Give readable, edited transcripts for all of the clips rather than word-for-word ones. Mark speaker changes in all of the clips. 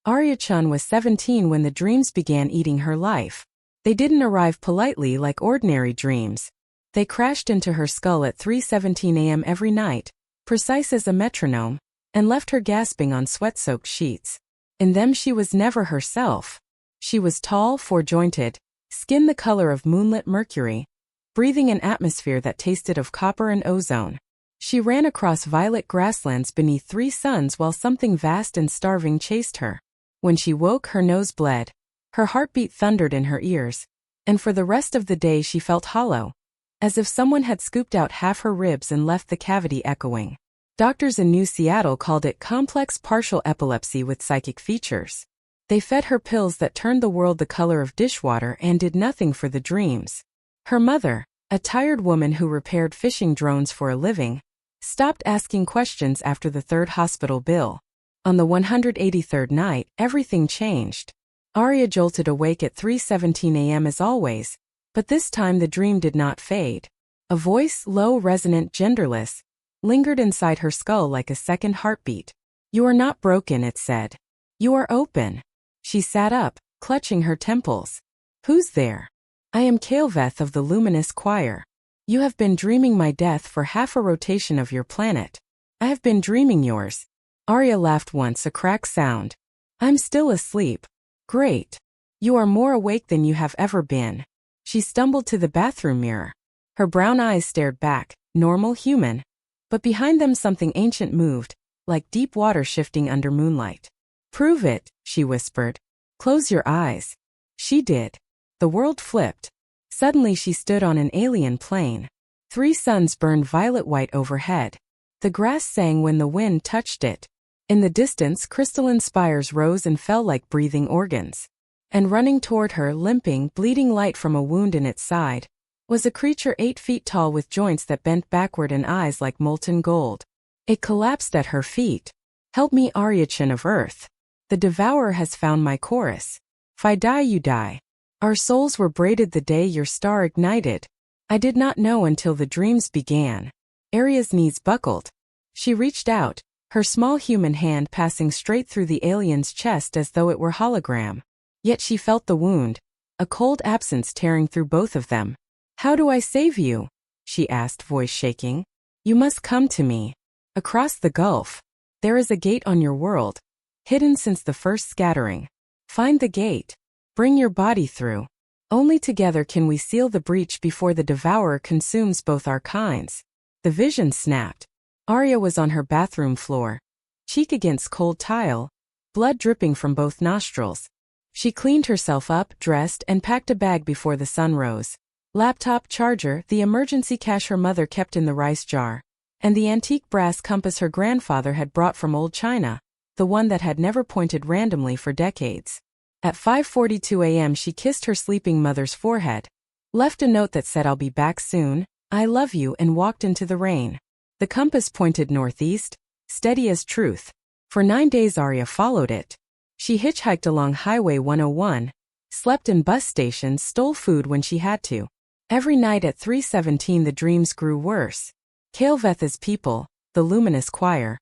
Speaker 1: Aria Chen was 17 when the dreams began eating her life. They didn't arrive politely like ordinary dreams. They crashed into her skull at 3:17 a.m. every night, precise as a metronome, and left her gasping on sweat-soaked sheets. In them she was never herself. She was tall, four-jointed, skin the color of moonlit mercury, breathing an atmosphere that tasted of copper and ozone. She ran across violet grasslands beneath 3 suns while something vast and starving chased her. When she woke, her nose bled. Her heartbeat thundered in her ears. And for the rest of the day she felt hollow, as if someone had scooped out half her ribs and left the cavity echoing. Doctors in New Seattle called it complex partial epilepsy with psychic features. They fed her pills that turned the world the color of dishwater and did nothing for the dreams. Her mother, a tired woman who repaired fishing drones for a living, stopped asking questions after the 3rd hospital bill. On the 183rd night, everything changed. Aria jolted awake at 3:17 a.m. as always, but this time the dream did not fade. A voice, low, resonant, genderless, lingered inside her skull like a second heartbeat. "You are not broken," it said. "You are open." She sat up, clutching her temples. "Who's there?" "I am Kael'veth of the luminous choir. You have been dreaming my death for half a rotation of your planet. I have been dreaming yours." Aria laughed once, a cracked sound. "I'm still asleep." "Great. You are more awake than you have ever been." She stumbled to the bathroom mirror. Her brown eyes stared back, normal, human. But behind them something ancient moved, like deep water shifting under moonlight. "Prove it," she whispered. "Close your eyes." She did. The world flipped. Suddenly she stood on an alien plane. 3 suns burned violet-white overhead. The grass sang when the wind touched it. In the distance, crystalline spires rose and fell like breathing organs. And running toward her, limping, bleeding light from a wound in its side, was a creature 8 feet tall with joints that bent backward and eyes like molten gold. It collapsed at her feet. "Help me, Aria Chen of Earth. The Devourer has found my chorus. If I die, you die. Our souls were braided the day your star ignited. I did not know until the dreams began." Aria's knees buckled. She reached out, her small human hand passing straight through the alien's chest as though it were hologram. Yet she felt the wound, a cold absence tearing through both of them. "How do I save you?" she asked, voice shaking. "You must come to me. Across the gulf. There is a gate on your world, hidden since the first scattering. Find the gate. Bring your body through. Only together can we seal the breach before the Devourer consumes both our kinds." The vision snapped. Aria was on her bathroom floor, cheek against cold tile, blood dripping from both nostrils. She cleaned herself up, dressed, and packed a bag before the sun rose. Laptop, charger, the emergency cash her mother kept in the rice jar, and the antique brass compass her grandfather had brought from old China, the one that had never pointed randomly for decades. At 5:42 a.m. she kissed her sleeping mother's forehead, left a note that said, "I'll be back soon, I love you," and walked into the rain. The compass pointed northeast, steady as truth. For 9 days Aria followed it. She hitchhiked along Highway 101, slept in bus stations, stole food when she had to. Every night at 3:17 the dreams grew worse. Kael'veth's people, the luminous choir,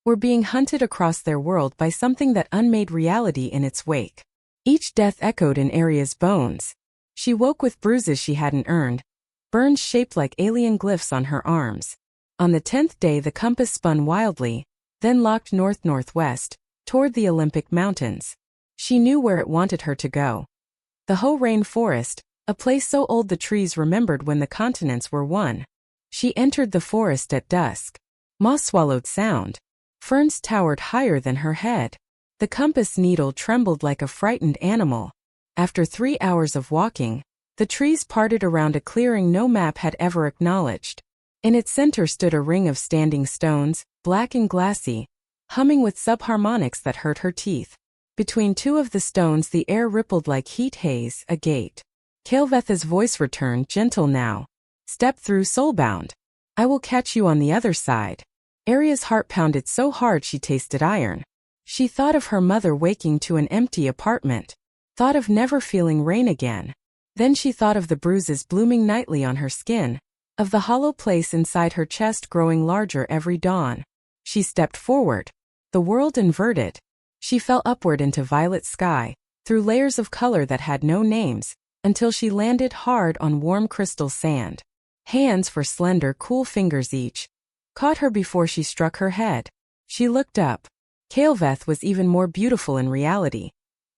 Speaker 1: were being hunted across their world by something that unmade reality in its wake. Each death echoed in Aria's bones. She woke with bruises she hadn't earned, burns shaped like alien glyphs on her arms. On the 10th day the compass spun wildly, then locked north-northwest, toward the Olympic Mountains. She knew where it wanted her to go. The Ho Rain Forest, a place so old the trees remembered when the continents were one. She entered the forest at dusk. Moss swallowed sound. Ferns towered higher than her head. The compass needle trembled like a frightened animal. After 3 hours of walking, the trees parted around a clearing no map had ever acknowledged. In its center stood a ring of standing stones, black and glassy, humming with subharmonics that hurt her teeth. Between 2 of the stones the air rippled like heat haze, a gate. Kael'veth's voice returned, gentle now. "Step through, soulbound. I will catch you on the other side." Aria's heart pounded so hard she tasted iron. She thought of her mother waking to an empty apartment, thought of never feeling rain again. Then she thought of the bruises blooming nightly on her skin, of the hollow place inside her chest growing larger every dawn. She stepped forward. The world inverted. She fell upward into violet sky, through layers of color that had no names, until she landed hard on warm crystal sand. Hands for slender, cool fingers each caught her before she struck her head. She looked up. Kael'veth was even more beautiful in reality.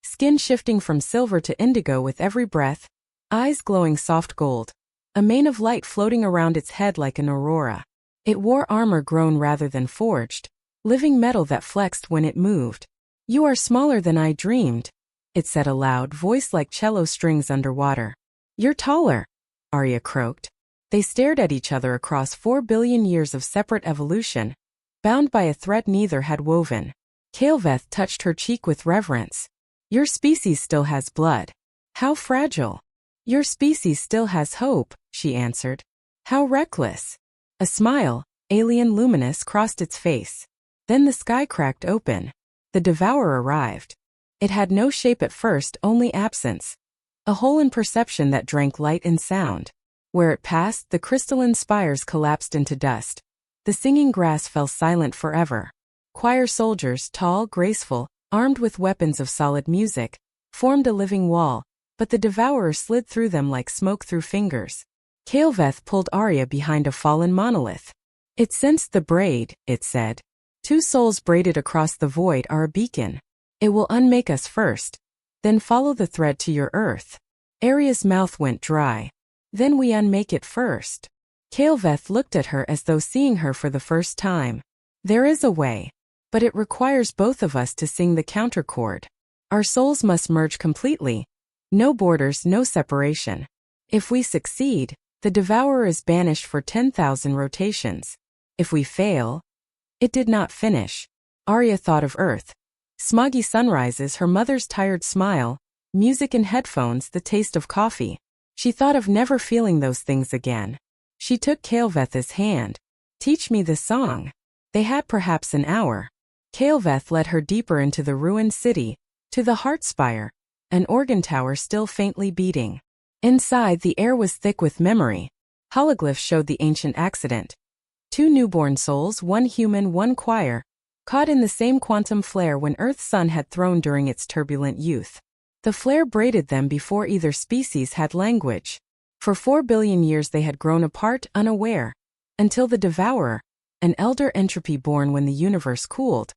Speaker 1: Skin shifting from silver to indigo with every breath, eyes glowing soft gold, a mane of light floating around its head like an aurora. It wore armor grown rather than forged, living metal that flexed when it moved. "You are smaller than I dreamed," it said aloud, voice like cello strings underwater. "You're taller," Aria croaked. They stared at each other across 4 billion years of separate evolution, bound by a thread neither had woven. Kael'veth touched her cheek with reverence. "Your species still has blood. How fragile." "Your species still has hope," she answered. "How reckless." A smile, alien luminous, crossed its face. Then the sky cracked open. The Devourer arrived. It had no shape at first, only absence. A hole in perception that drank light and sound. Where it passed, the crystalline spires collapsed into dust. The singing grass fell silent forever. Choir soldiers, tall, graceful, armed with weapons of solid music, formed a living wall, but the Devourer slid through them like smoke through fingers. Kael'veth pulled Aria behind a fallen monolith. "It sensed the braid," it said. "2 souls braided across the void are a beacon. It will unmake us first, then follow the thread to your earth." Aria's mouth went dry. "Then we unmake it first." Kael'veth looked at her as though seeing her for the first time. "There is a way. But it requires both of us to sing the counterchord. Our souls must merge completely. No borders, no separation. If we succeed, the Devourer is banished for 10,000 rotations. If we fail..." It did not finish. Aria thought of Earth. Smoggy sunrises, her mother's tired smile, music in headphones, the taste of coffee. She thought of never feeling those things again. She took Kael'veth's hand. "Teach me this song." They had perhaps an hour. Kael'veth led her deeper into the ruined city, to the heart spire, an organ tower still faintly beating. Inside, the air was thick with memory. Hologlyphs showed the ancient accident. 2 newborn souls, one human, one choir, caught in the same quantum flare when Earth's sun had thrown during its turbulent youth. The flare braided them before either species had language. For 4 billion years they had grown apart, unaware, until the Devourer, an elder entropy born when the universe cooled,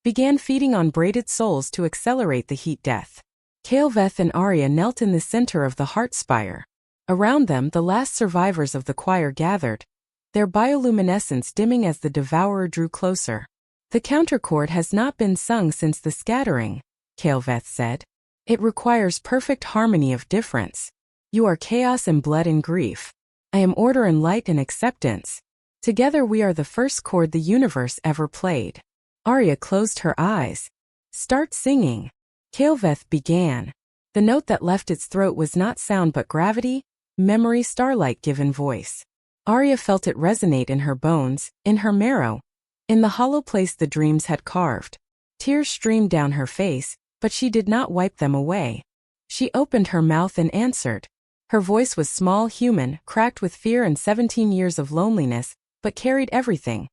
Speaker 1: began feeding on braided souls to accelerate the heat death. Kael'veth and Aria knelt in the center of the heart spire. Around them, the last survivors of the choir gathered, their bioluminescence dimming as the Devourer drew closer. "The counterchord has not been sung since the scattering," Kael'veth said. "It requires perfect harmony of difference. You are chaos and blood and grief. I am order and light and acceptance. Together we are the first chord the universe ever played." Aria closed her eyes. "Start singing." Kael'veth began. The note that left its throat was not sound but gravity, memory, starlight given voice. Aria felt it resonate in her bones, in her marrow, in the hollow place the dreams had carved. Tears streamed down her face, but she did not wipe them away. She opened her mouth and answered. Her voice was small, human, cracked with fear and 17 years of loneliness, but carried everything.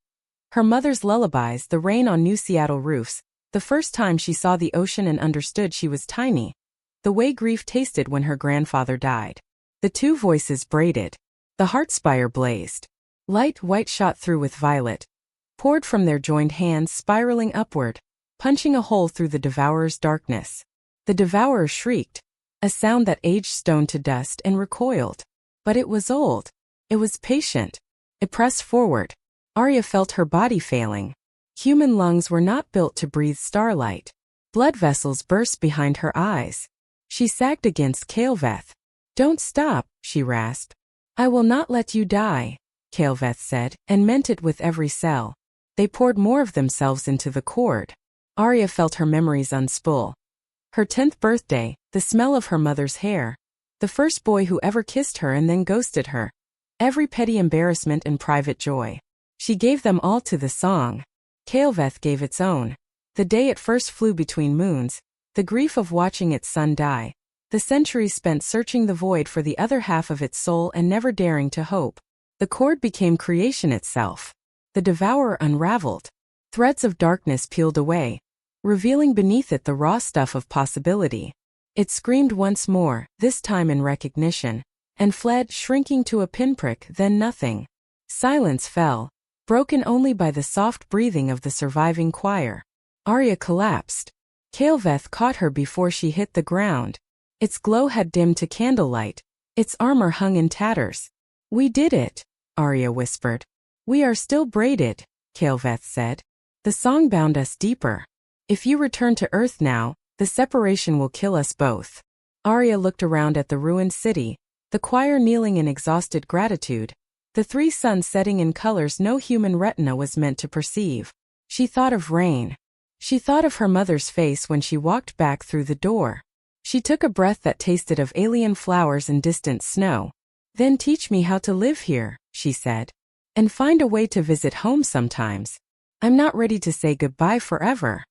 Speaker 1: Her mother's lullabies, the rain on New Seattle roofs, the first time she saw the ocean and understood she was tiny, the way grief tasted when her grandfather died. The 2 voices braided. The heart spire blazed. Light white shot through with violet, poured from their joined hands, spiraling upward, punching a hole through the Devourer's darkness. The Devourer shrieked, a sound that aged stone to dust, and recoiled. But it was old. It was patient. It pressed forward. Aria felt her body failing. Human lungs were not built to breathe starlight. Blood vessels burst behind her eyes. She sagged against Kael'veth. "Don't stop," she rasped. "I will not let you die," Kael'veth said, and meant it with every cell. They poured more of themselves into the cord. Aria felt her memories unspool. Her 10th birthday, the smell of her mother's hair, the first boy who ever kissed her and then ghosted her, every petty embarrassment and private joy. She gave them all to the song. Kael'veth gave its own. The day it first flew between moons, the grief of watching its son die, the centuries spent searching the void for the other half of its soul and never daring to hope. The cord became creation itself. The Devourer unraveled. Threads of darkness peeled away. revealing beneath it the raw stuff of possibility. It screamed once more, this time in recognition, and fled, shrinking to a pinprick, then nothing. Silence fell, broken only by the soft breathing of the surviving choir. Aria collapsed. Kael'veth caught her before she hit the ground. Its glow had dimmed to candlelight. Its armor hung in tatters. "We did it," Aria whispered. "We are still braided," Kael'veth said. "The song bound us deeper. If you return to Earth now, the separation will kill us both." Aria looked around at the ruined city, the choir kneeling in exhausted gratitude, the three suns setting in colors no human retina was meant to perceive. She thought of rain. She thought of her mother's face when she walked back through the door. She took a breath that tasted of alien flowers and distant snow. "Then teach me how to live here," she said. "And find a way to visit home sometimes. I'm not ready to say goodbye forever."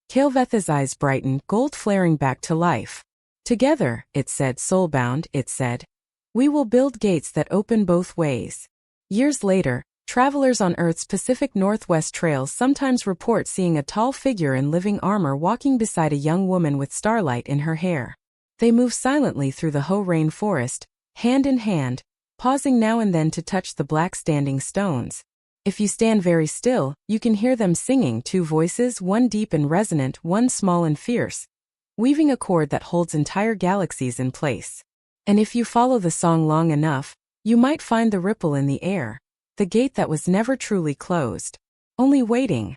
Speaker 1: Kael'veth's eyes brightened, gold flaring back to life. "Together," it said, soulbound, it said. "We will build gates that open both ways." Years later, travelers on Earth's Pacific Northwest trails sometimes report seeing a tall figure in living armor walking beside a young woman with starlight in her hair. They move silently through the Ho Rain forest, hand in hand, pausing now and then to touch the black standing stones. If you stand very still, you can hear them singing, two voices, one deep and resonant, one small and fierce, weaving a chord that holds entire galaxies in place. And if you follow the song long enough, you might find the ripple in the air, the gate that was never truly closed, only waiting.